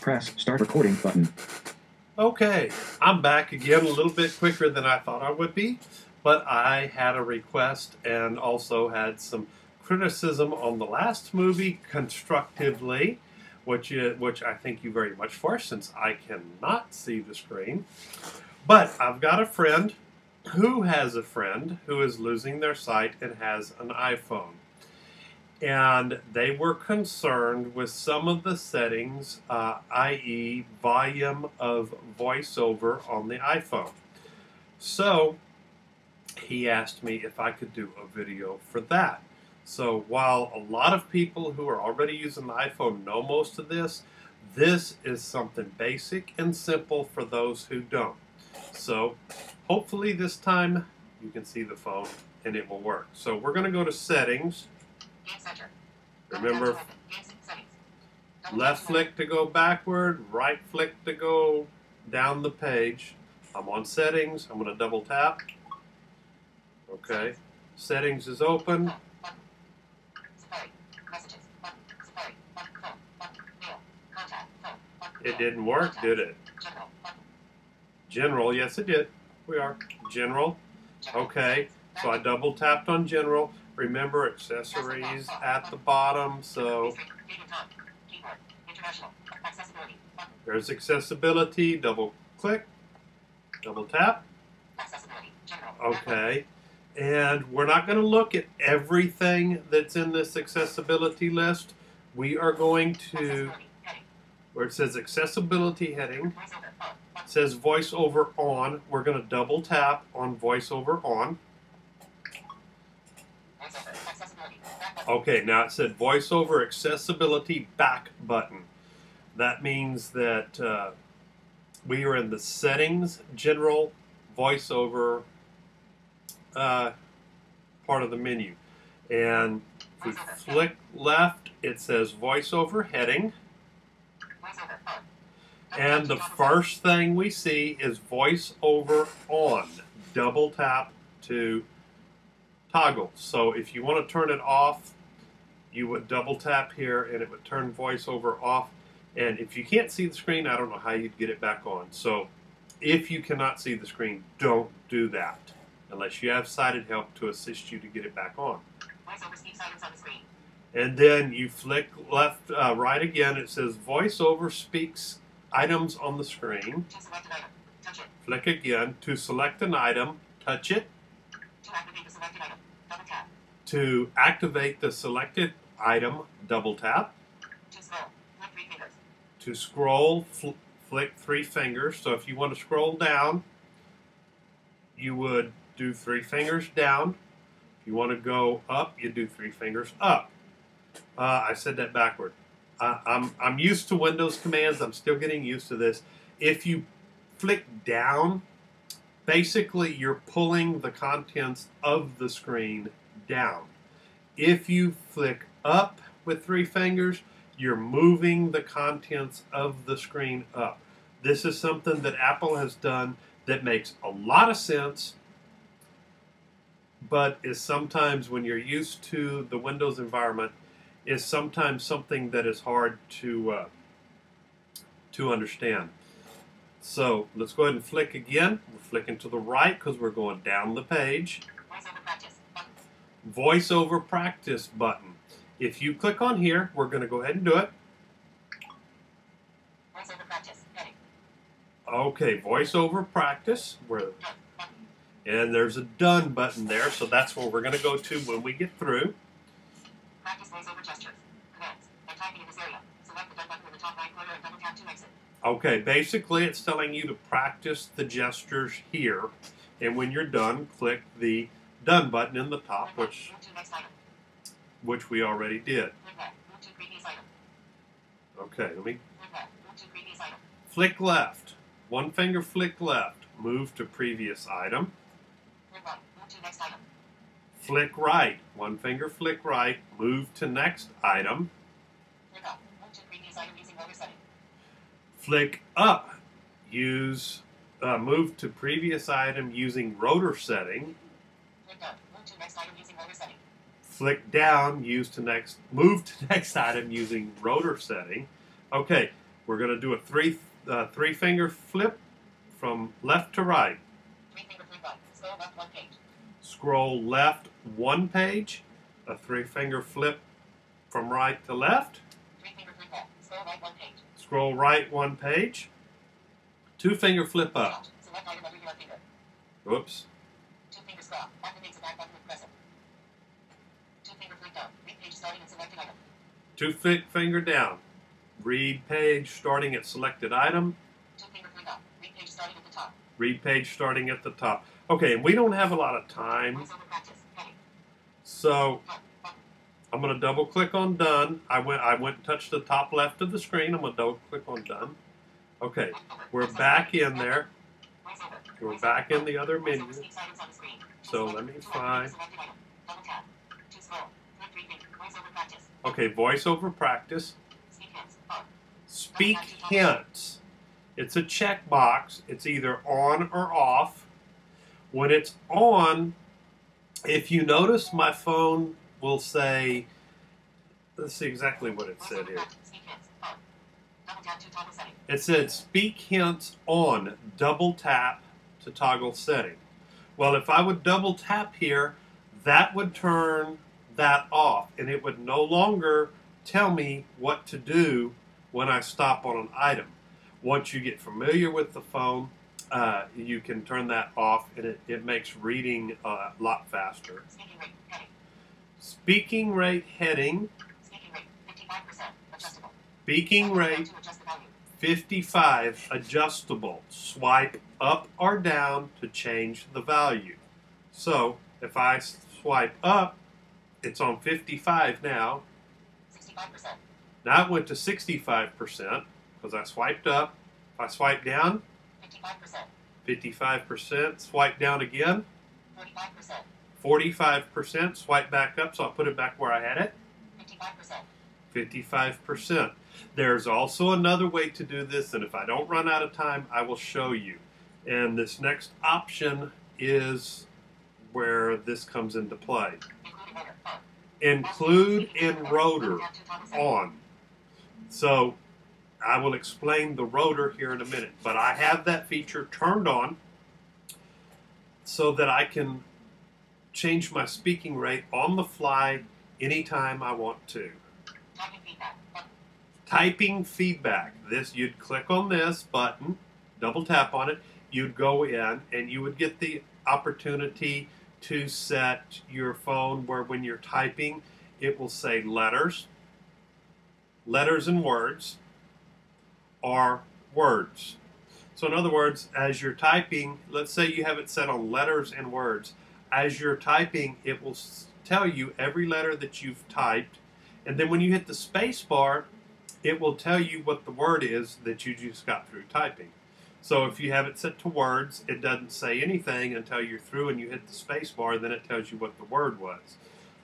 Press Start Recording button. Okay, I'm back again a little bit quicker than I thought I would be, but I had a request and also had some criticism on the last movie constructively, which I thank you very much for, since I cannot see the screen. But I've got a friend who has a friend who is losing their sight and has an iPhone. And they were concerned with some of the settings, i.e. volume of VoiceOver on the iPhone. So he asked me if I could do a video for that. So while a lot of people who are already using the iPhone know most of this, this is something basic and simple for those who don't. So hopefully this time you can see the phone and it will work. So we're going to go to Settings. Remember, left flick to go backward, right flick to go down the page. I'm on Settings. I'm going to double tap. Okay. Settings is open. It didn't work, did it? General, yes it did. We are. General. Okay. So I double tapped on General. Remember, accessories at the bottom, so there's accessibility, double click, double tap. Okay, and we're not going to look at everything that's in this accessibility list. We are going to, where it says accessibility heading, it says VoiceOver on, we're going to double tap on VoiceOver on. Okay, now it said VoiceOver Accessibility Back button. That means that we are in the Settings, General, VoiceOver part of the menu. And if we flick left, it says VoiceOver Heading. And the first thing we see is VoiceOver On. Double tap to toggle. So if you want to turn it off, you would double tap here and it would turn VoiceOver off. And if you can't see the screen, I don't know how you'd get it back on. So if you cannot see the screen, don't do that unless you have sighted help to assist you to get it back on. VoiceOver speaks items on the screen. And then you flick left, right again. It says VoiceOver speaks items on the screen. To select an item, touch it. Flick again to select an item, touch it. To activate the selected item, double tap. To activate the selected item, double tap. To scroll, flick three fingers. To scroll, flick three fingers. So if you want to scroll down, you would do three fingers down. If you want to go up, you do three fingers up. I said that backward. I'm used to Windows commands. I'm still getting used to this. If you flick down, basically you're pulling the contents of the screen down. If you flick up with three fingers, you're moving the contents of the screen up. This is something that Apple has done that makes a lot of sense, but is sometimes, when you're used to the Windows environment, is sometimes something that is hard to understand. So let's go ahead and flick again. We're flicking to the right because we're going down the page. VoiceOver practice button. VoiceOver Practice button. If you click on here, we're going to go ahead and do it. VoiceOver practice heading. Okay, VoiceOver Practice. And there's a Done button there, so that's where we're going to go to when we get through. Practice voiceover gestures, commands, and typing in this area. Select the Done button in the top right corner and double tap to exit. Okay, basically it's telling you to practice the gestures here, and when you're done, click the Done button in the top, which Move to next item. we already did. Click that. Move to previous item. Okay, let me Click that. Move to previous item. flick left. One finger flick left. Move to previous item. Click right. Move to next item. Flick right. One finger flick right. Move to next item. Click up. Move to previous item using rotor setting. Flick up. Move to previous item using rotor setting. Click down. Move to next item using rotor setting. Flick down. Move to next item using rotor setting. Okay, We're going to do a three finger flip from left to right. 3-finger flip up. Scroll left 1 page. Scroll left 1 page. A 3-finger flip from right to left. 3-finger flip up. Scroll right 1 page. Scroll right 1 page. 2-finger flip up. Out. Select item under your left finger. Whoops. 2-finger scroll. Activates the back button with press it. 2-finger flip down. Read page starting at selected item. 2-finger down. Read page starting at selected item. 2-finger flip up. Read page starting at the top. Read page starting at the top. Okay, and we don't have a lot of time, VoiceOver practice. Heading. so Done. Button. I'm going to double click on done. I went and touched the top left of the screen. I'm going to double click on done. Okay, we're back in there. VoiceOver. We're back in the other menu. VoiceOver speaks items on the screen. So let me find. Selected item. Double tap. To scroll. Flip 3-finger. VoiceOver practice. Okay, voiceover practice. Speak hints. On. Speak hints. It's a checkbox. It's either on or off. When it's on, if you notice, my phone will say, let's see exactly what it said here. Speak hints. On. Double tap to toggle setting. It said speak hints on, double tap to toggle setting. Well, if I would double tap here, that would turn that off, and it would no longer tell me what to do when I stop on an item. Once you get familiar with the phone, you can turn that off, and it makes reading a lot faster. Speaking rate. Heading. Speaking rate heading. Speaking rate. 55%. Adjustable. Speaking rate To adjust the value. 55 adjustable. Swipe up or down to change the value. So if I swipe up, it's on 55 now. 65%. Now it went to 65% because I swiped up. If I swipe down, 55%. 55%. Swipe down again, 45%. 45%. Swipe back up, so I'll put it back where I had it. 55%. 55%. There's also another way to do this, and if I don't run out of time, I will show you. And this next option is where this comes into play. Including rotor. On. Include in rotor on. So I will explain the rotor here in a minute, but I have that feature turned on so that I can change my speaking rate on the fly anytime I want to. Typing feedback. Button. Typing feedback. This, you'd click on this button, double tap on it, you'd go in, and you would get the opportunity to set your phone where when you're typing, it will say letters and words, or words. So in other words, as you're typing, let's say you have it set on letters and words. As you're typing, it will tell you every letter that you've typed, and then when you hit the space bar, it will tell you what the word is that you just got through typing. So if you have it set to words, it doesn't say anything until you're through and you hit the space bar, then it tells you what the word was.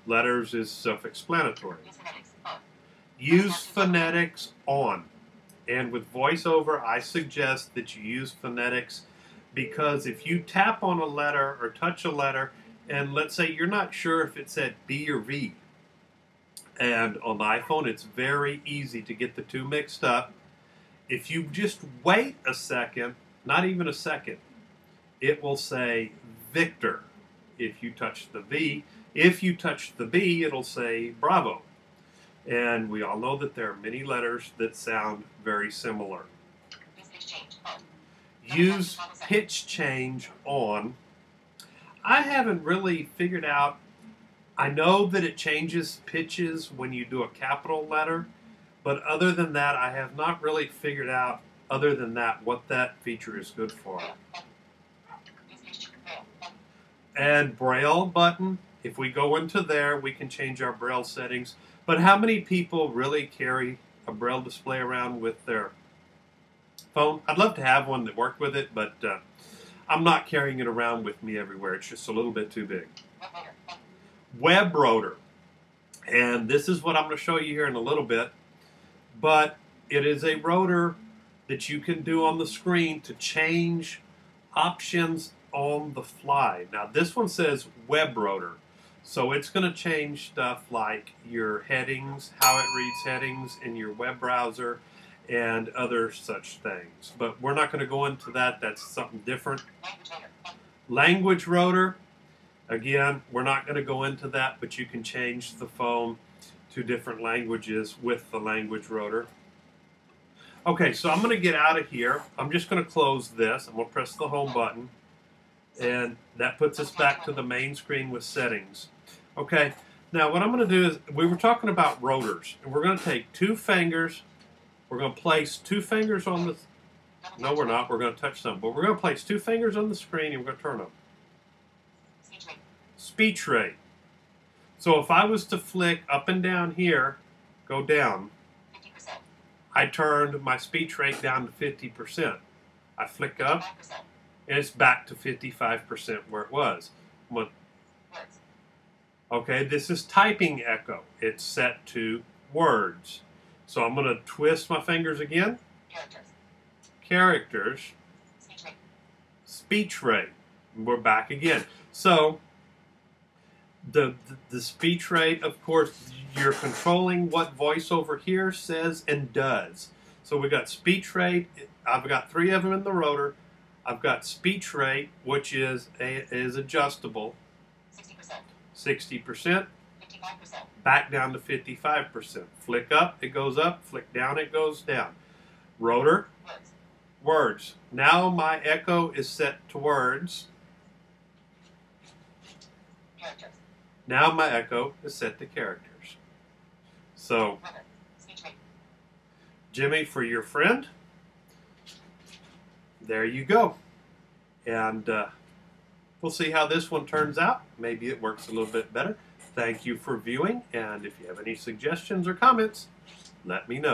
Letters is self-explanatory. Use phonetics. On. Use phonetics on. And with VoiceOver, I suggest that you use phonetics because if you tap on a letter or touch a letter, and let's say you're not sure if it said B or V, and on the iPhone, it's very easy to get the two mixed up. If you just wait a second, not even a second, it will say Victor if you touch the V. If you touch the B, it'll say Bravo. And we all know that there are many letters that sound very similar. Use pitch change. On. Use pitch change on. I haven't really figured out. I know that it changes pitches when you do a capital letter, but other than that, I have not really figured out, other than that, what that feature is good for. Use pitch braille. Button. And Braille button, if we go into there, we can change our Braille settings. But how many people really carry a Braille display around with their phone? I'd love to have one that worked with it, but I'm not carrying it around with me everywhere. It's just a little bit too big. Web rotor. Button. Web rotor. And this is what I'm going to show you here in a little bit. But it is a rotor that you can do on the screen to change options on the fly. Now this one says web rotor. So it's going to change stuff like your headings, how it reads headings in your web browser, and other such things. But we're not going to go into that. That's something different. Language loader. Button. Language rotor. Again, we're not going to go into that, but you can change the phone to different languages with the language rotor. Okay, so I'm going to get out of here. I'm just going to close this. I'm going to press the home button, and that puts us back to the main screen with settings. Okay, now what I'm going to do is, we were talking about rotors, and we're going to take 2 fingers. We're going to place 2 fingers on the... No, we're not. We're going to touch them, but we're going to place 2 fingers on the screen, and we're going to turn them. Speech rate. Speech rate. So if I was to flick up and down here, go down, 50%. I turned my speech rate down to 50%. I flick up, 5%. and it's back to 55% where it was. Words. Okay, this is typing echo. It's set to words. So I'm going to twist my fingers again. Characters. Characters. Speech rate. Speech rate. We're back again. So the speech rate, of course, you're controlling what VoiceOver here says and does. So we got speech rate. I've got 3 of them in the rotor. I've got speech rate, which is adjustable. 60%. 60%. 55%. Back down to 55%. Flick up, it goes up. Flick down, it goes down. Rotor. Words. Words. Now my echo is set to words. Characters. Now my echo is set to characters. So, Weather. Speech rate. Jimmy, for your friend, there you go. And we'll see how this one turns out. Maybe it works a little bit better. Thank you for viewing, and if you have any suggestions or comments, let me know.